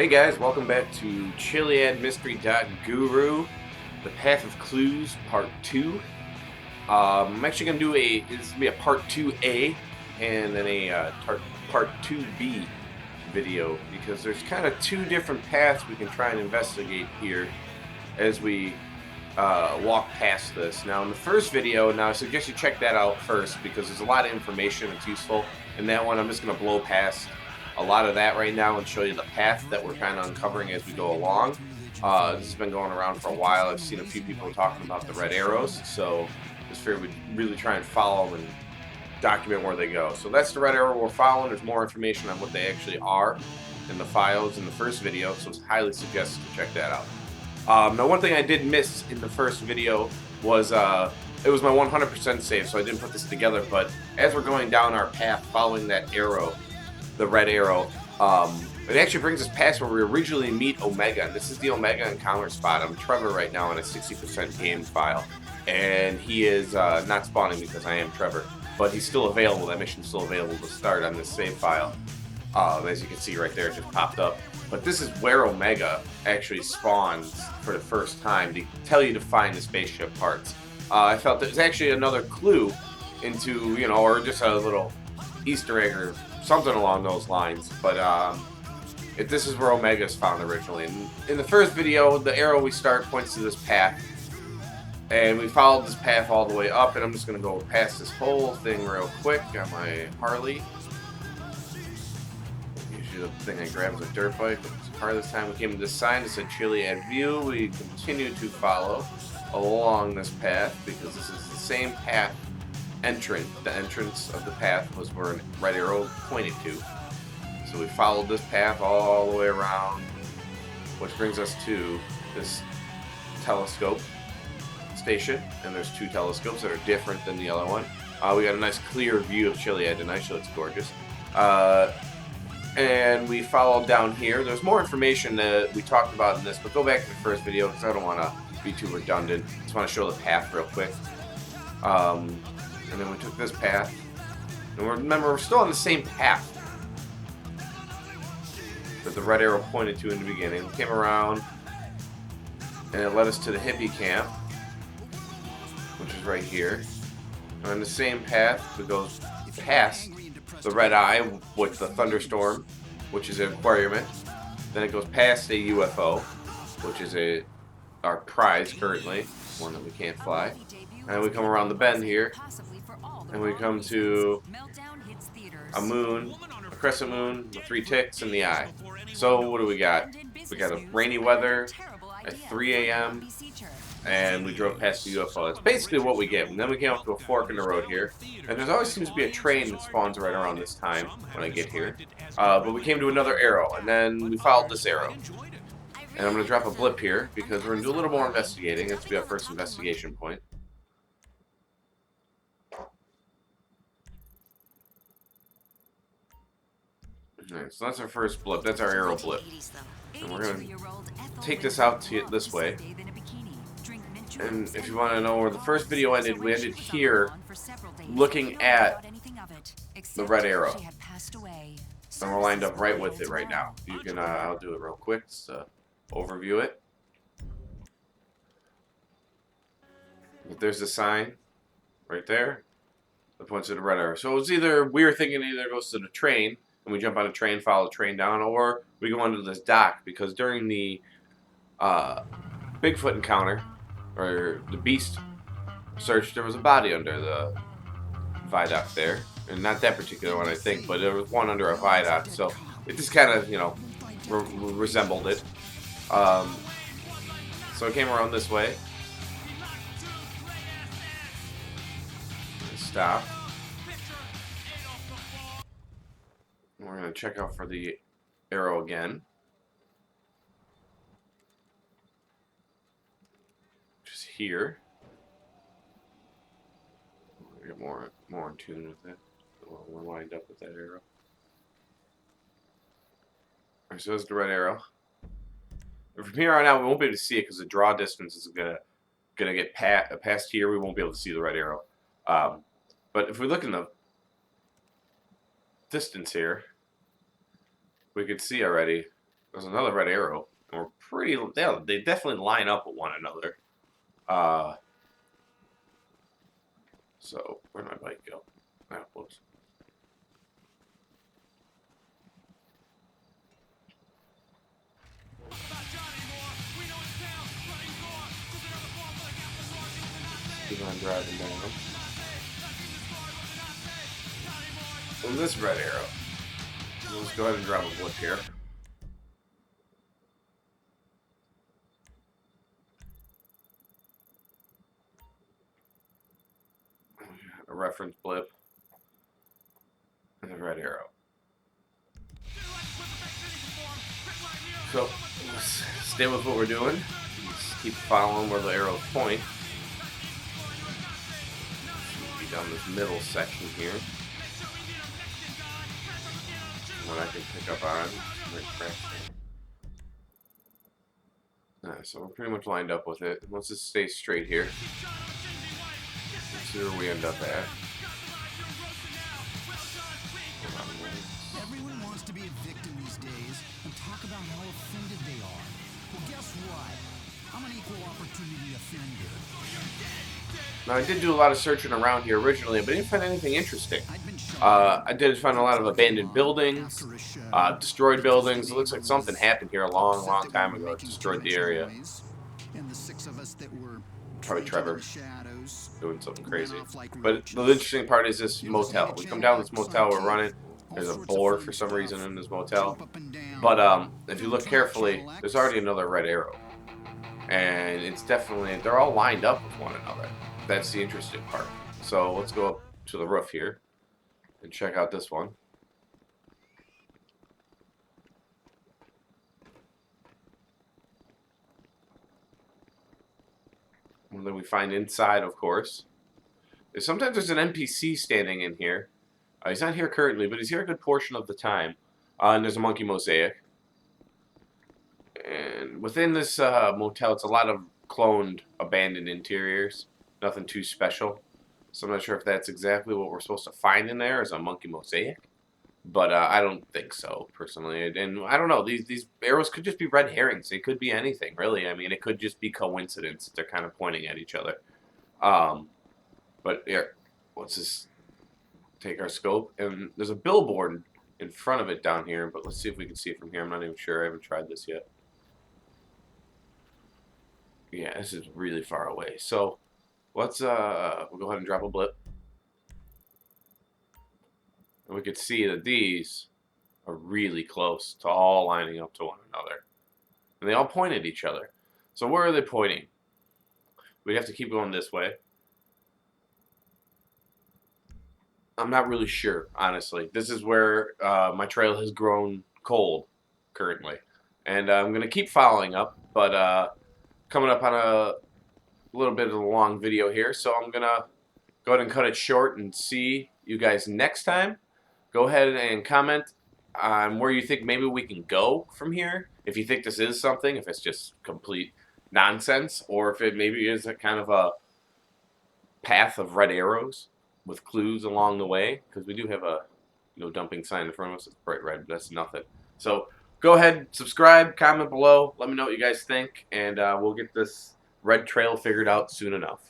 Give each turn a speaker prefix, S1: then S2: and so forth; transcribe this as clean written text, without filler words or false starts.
S1: Hey guys, welcome back to Chiliad Mystery Guru, The Path of Clues Part 2. I'm actually going to do this is going to be a Part 2A and then a Part 2B video because there's kind of two different paths we can try and investigate here as we walk past this. Now in the first video, I suggest you check that out first because there's a lot of information that's useful. In that one, I'm just going to blow past a lot of that right now and show you the path that we're kind of uncovering as we go along. This has been going around for a while. I've seen a few people talking about the red arrows, so just figured we'd really try and follow them and document where they go. So that's the red arrow we're following. There's more information on what they actually are in the files in the first video, so it's highly suggested to check that out. Now, one thing I did miss in the first video was it was my 100% save, so I didn't put this together, but as we're going down our path following that arrow, the red arrow, it actually brings us past where we originally meet Omega. And this is the Omega encounter spot. I'm Trevor right now on a 60% game file, and he is not spawning because I am Trevor, but he's still available. That mission's still available to start on this save file. As you can see right there, it just popped up. But this is where Omega actually spawns for the first time to tell you to find the spaceship parts. I felt there's actually another clue into, or just a little Easter egg or something along those lines, but this is where Omega is found originally. And in the first video, the arrow we start points to this path, and we followed this path all the way up, and I'm just going to go past this whole thing real quick on my Harley. Usually the thing I grab is a dirt bike, but it's Harley this time. We came to this sign that said Chiliad View. We continue to follow along this path because this is the same path. The entrance of the path was where a red arrow pointed to. So we followed this path all the way around, which brings us to this telescope station. And there's two telescopes that are different than the other one. We got a nice clear view of Chiliad tonight, so it's gorgeous. And we followed down here. There's more information that we talked about in this, but go back to the first video because I don't want to be too redundant. Just want to show the path real quick. And then we took this path, and remember, we're still on the same path that the red arrow pointed to in the beginning. We came around, and it led us to the hippie camp, which is right here. And on the same path, it goes past the red eye with the thunderstorm, which is an aquarium. Then it goes past a UFO, which is our prize currently, one that we can't fly. And we come around the bend here, and we come to a moon, a crescent moon, with 3 ticks in the eye. So what do we got? We got a rainy weather at 3 a.m. and we drove past the UFO. That's basically what we get. And then we came up to a fork in the road here, and there always seems to be a train that spawns right around this time when I get here. But we came to another arrow, and then we followed this arrow. And I'm going to drop a blip here because we're going to do a little more investigating. This will be our first investigation point. Alright, so that's our first blip. That's our arrow blip. And we're going to take this out this way. And if you want to know where the first video ended, we ended here looking at the red arrow. And we're lined up right with it right now. You can, I'll do it real quick just to overview it. But there's the sign right there that points to the red arrow. So it's either, we were thinking either it goes to the train, and we jump on a train, follow the train down, or we go onto this dock, because during the Bigfoot encounter, or the beast search, there was a body under the viaduct there. And not that particular one, I think, but there was one under a viaduct, so it just kind of, resembled it. So it came around this way. Stop. We're going to check out for the arrow again. Just here. We'll get more in tune with it. We're lined up with that arrow. Alright, so there's the red arrow. And from here on out, we won't be able to see it because the draw distance is gonna get past here. We won't be able to see the red arrow. But if we look in the distance here, we could see already There's another red arrow. We're pretty. They definitely line up with one another. So where'd my bike go? Oh, whoops. Keep on driving down. And this red arrow. Let's go ahead and drop a blip here. A reference blip. And a red arrow. So, let's stay with what we're doing. Just keep following where the arrows point. Be down this middle section here. What I can pick up on. Alright, so we're pretty much lined up with it. Let's just stay straight here. Let's see where we end up at.
S2: Everyone wants to be a victim these days and talk about how offended they are. Well, guess what? I'm an equal opportunity offender.
S1: Now, I did do a lot of searching around here originally, but I didn't find anything interesting. I did find a lot of abandoned buildings, destroyed buildings. It looks like something happened here a long, long time ago. It destroyed the area. Probably Trevor doing something crazy. But the interesting part is this motel. We come down this motel we're running. There's a boar for some reason in this motel. But if you look carefully, there's already another red arrow. And it's definitely, they're all lined up with one another. That's the interesting part. So let's go up to the roof here and check out this one. And then we find inside, of course. Sometimes there's an NPC standing in here. He's not here currently, but he's here a good portion of the time. And there's a monkey mosaic. And within this motel, it's a lot of cloned, abandoned interiors. Nothing too special. So I'm not sure if that's exactly what we're supposed to find in there as a monkey mosaic. But I don't think so, personally. And I don't know. These arrows could just be red herrings. They could be anything, really. I mean, it could just be coincidence. They're kind of pointing at each other. But here, let's just take our scope. And there's a billboard in front of it down here. But let's see if we can see it from here. I'm not even sure. I haven't tried this yet. Yeah, this is really far away. So let's we'll go ahead and drop a blip. And we could see that these are really close to all lining up to one another. And they all point at each other. So where are they pointing? We have to keep going this way. I'm not really sure, honestly. This is where my trail has grown cold currently. And I'm going to keep following up, but coming up on a little bit of a long video here, so I'm going to go ahead and cut it short and see you guys next time. Go ahead and comment on where you think maybe we can go from here. If you think this is something, if it's just complete nonsense, or if it maybe is a kind of a path of red arrows with clues along the way, because we do have a no dumping sign in front of us. It's bright red, but that's nothing. So go ahead, subscribe, comment below, let me know what you guys think, and we'll get this red trail figured out soon enough.